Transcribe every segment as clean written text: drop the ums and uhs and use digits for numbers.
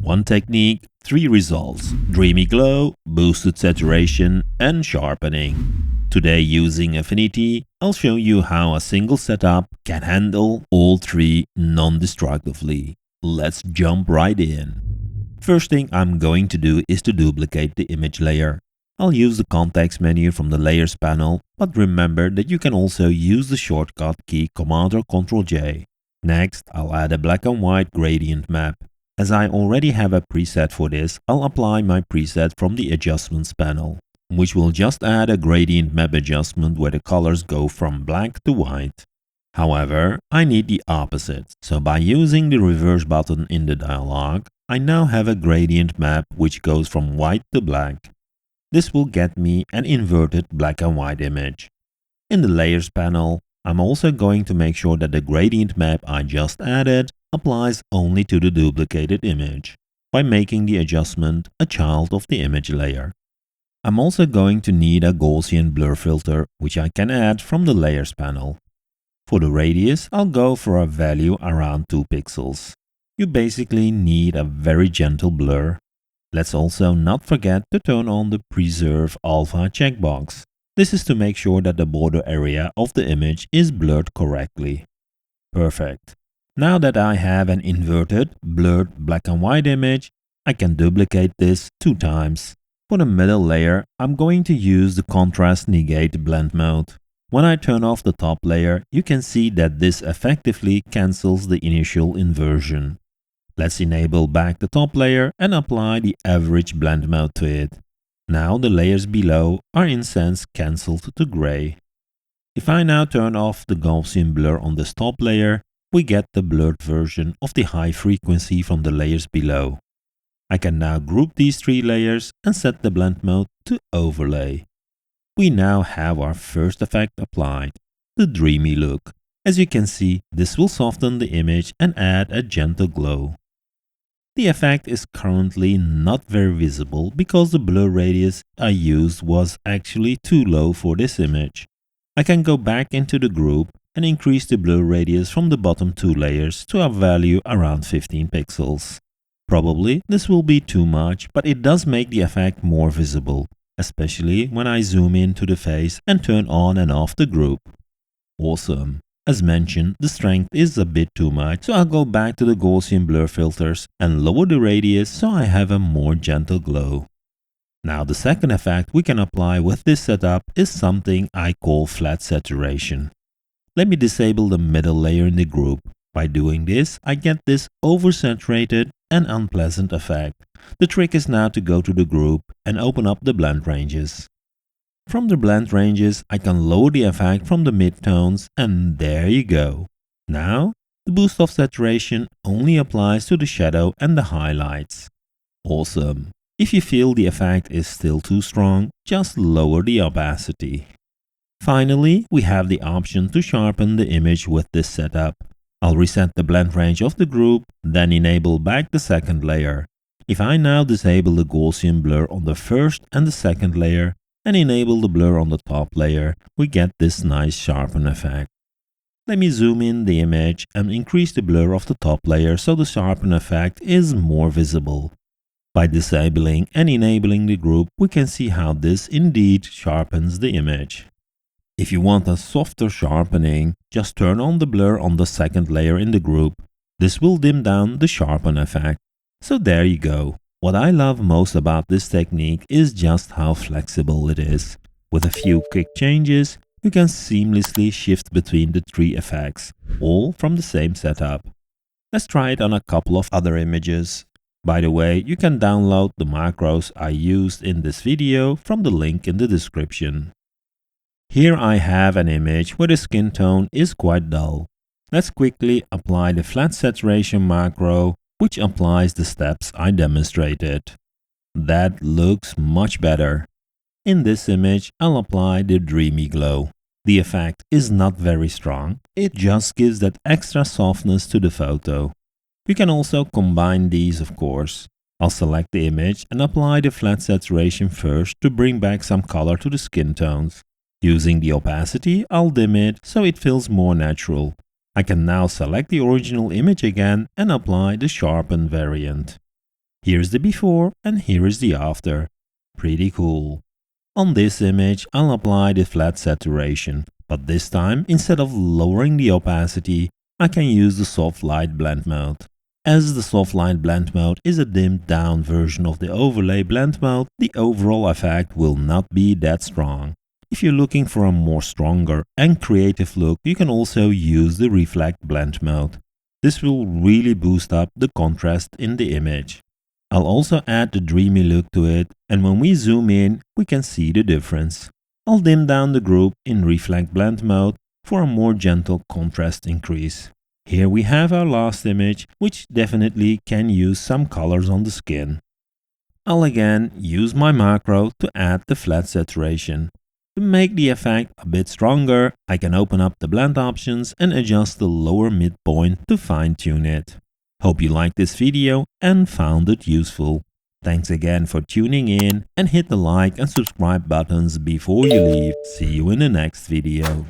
One technique, 3 results: dreamy glow, boosted saturation, and sharpening. Today, using Affinity, I'll show you how a single setup can handle all 3 non-destructively. Let's jump right in. First thing I'm going to do is to duplicate the image layer. I'll use the context menu from the Layers panel, but remember that you can also use the shortcut key Command or Ctrl J. Next, I'll add a black and white gradient map. As I already have a preset for this, I'll apply my preset from the Adjustments panel, which will just add a gradient map adjustment where the colors go from black to white. However, I need the opposite, so by using the reverse button in the dialog, I now have a gradient map which goes from white to black. This will get me an inverted black and white image. In the Layers panel, I'm also going to make sure that the gradient map I just added applies only to the duplicated image, by making the adjustment a child of the image layer. I'm also going to need a Gaussian blur filter, which I can add from the Layers panel. For the radius, I'll go for a value around 2 pixels. You basically need a very gentle blur. Let's also not forget to turn on the Preserve Alpha checkbox. This is to make sure that the border area of the image is blurred correctly. Perfect. Now that I have an inverted, blurred black and white image, I can duplicate this 2 times. For the middle layer, I'm going to use the Contrast Negate blend mode. When I turn off the top layer, you can see that this effectively cancels the initial inversion. Let's enable back the top layer and apply the Average blend mode to it. Now the layers below are in sense cancelled to gray. If I now turn off the Gaussian blur on this top layer, we get the blurred version of the high frequency from the layers below. I can now group these 3 layers and set the blend mode to Overlay. We now have our first effect applied, the dreamy look. As you can see, this will soften the image and add a gentle glow. The effect is currently not very visible because the blur radius I used was actually too low for this image. I can go back into the group and increase the blur radius from the bottom 2 layers to a value around 15 pixels. Probably this will be too much, but it does make the effect more visible, especially when I zoom into the face and turn on and off the group. Awesome. As mentioned, the strength is a bit too much, so I'll go back to the Gaussian blur filters and lower the radius so I have a more gentle glow. Now the second effect we can apply with this setup is something I call flat saturation. Let me disable the middle layer in the group. By doing this, I get this oversaturated and unpleasant effect. The trick is now to go to the group and open up the blend ranges. From the blend ranges, I can lower the effect from the midtones, and there you go. Now, the boost of saturation only applies to the shadow and the highlights. Awesome. If you feel the effect is still too strong, just lower the opacity. Finally, we have the option to sharpen the image with this setup. I'll reset the blend range of the group, then enable back the second layer. If I now disable the Gaussian blur on the first and the second layer, and enable the blur on the top layer, we get this nice sharpen effect. Let me zoom in the image and increase the blur of the top layer so the sharpen effect is more visible. By disabling and enabling the group, we can see how this indeed sharpens the image. If you want a softer sharpening, just turn on the blur on the second layer in the group. This will dim down the sharpen effect. So there you go. What I love most about this technique is just how flexible it is. With a few quick changes, you can seamlessly shift between the 3 effects, all from the same setup. Let's try it on a couple of other images. By the way, you can download the macros I used in this video from the link in the description. Here I have an image where the skin tone is quite dull. Let's quickly apply the flat saturation macro, which applies the steps I demonstrated. That looks much better. In this image, I'll apply the dreamy glow. The effect is not very strong, it just gives that extra softness to the photo. You can also combine these, of course. I'll select the image and apply the flat saturation first to bring back some color to the skin tones. Using the opacity, I'll dim it so it feels more natural. I can now select the original image again and apply the sharpen variant. Here's the before and here is the after. Pretty cool. On this image, I'll apply the flat saturation, but this time, instead of lowering the opacity, I can use the soft light blend mode. As the soft light blend mode is a dimmed down version of the overlay blend mode, the overall effect will not be that strong. If you're looking for a more stronger and creative look, you can also use the reflect blend mode. This will really boost up the contrast in the image. I'll also add the dreamy look to it, and when we zoom in, we can see the difference. I'll dim down the group in reflect blend mode for a more gentle contrast increase. Here we have our last image, which definitely can use some colors on the skin. I'll again use my macro to add the flat saturation. To make the effect a bit stronger, I can open up the blend options and adjust the lower midpoint to fine-tune it. Hope you liked this video and found it useful. Thanks again for tuning in, and hit the like and subscribe buttons before you leave. See you in the next video.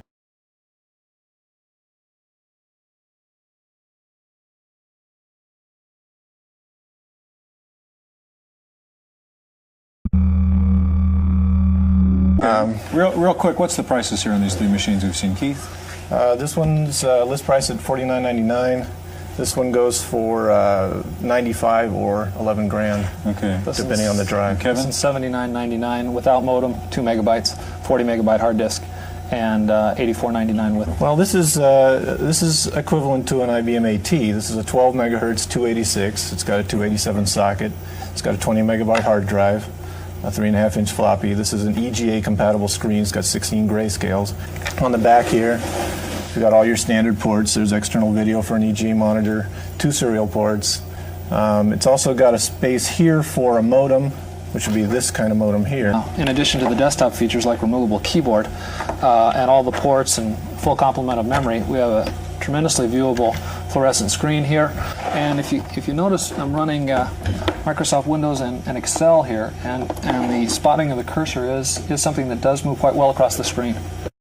Real quick, what's the prices here on these three machines we've seen, Keith? This one's list price at $49.99. This one goes for $95 or 11 grand, okay, depending on the drive. Kevin? This is $79.99 without modem, 2 megabytes, 40 megabyte hard disk, and $84.99 with. Well, this is equivalent to an IBM AT. This is a 12 megahertz 286. It's got a 287 socket. It's got a 20 megabyte hard drive, a 3.5-inch floppy. This is an EGA compatible screen. It's got 16 grayscales. On the back here, you've got all your standard ports. There's external video for an EGA monitor, 2 serial ports. It's also got a space here for a modem, which would be this kind of modem here. In addition to the desktop features like removable keyboard and all the ports and full complement of memory, we have a tremendously viewable fluorescent screen here. And if you notice, I'm running Microsoft Windows and Excel here, and the spotting of the cursor is something that does move quite well across the screen.